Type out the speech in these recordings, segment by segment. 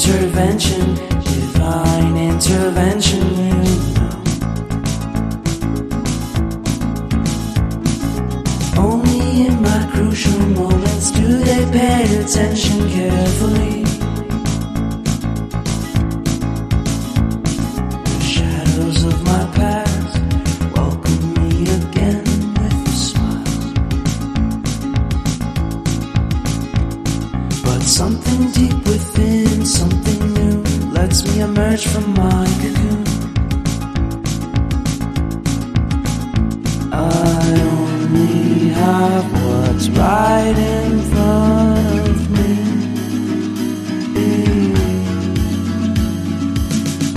intervention, divine intervention, you know. Only in my crucial moments do they pay attention carefully. The shadows of my past welcome me again with a smile. But something deep within, something new, lets me emerge from my cocoon. I only have what's right in front of me.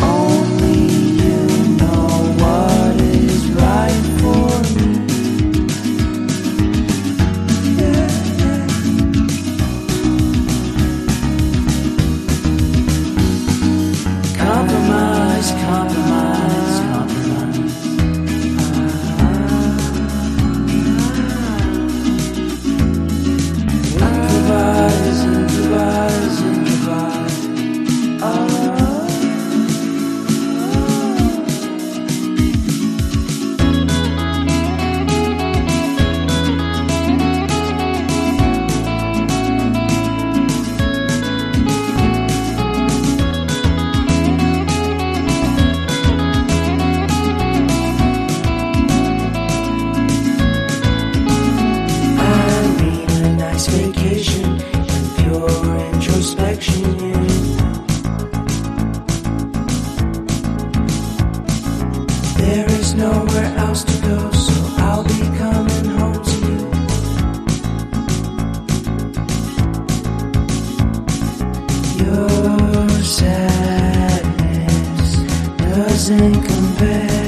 Only you know what is right for me. Compromise, compromise, compromise. Improvise, improvise, improvise. Vacation and pure introspection, you know. There is nowhere else to go, so I'll be coming home to you. Your sadness doesn't compare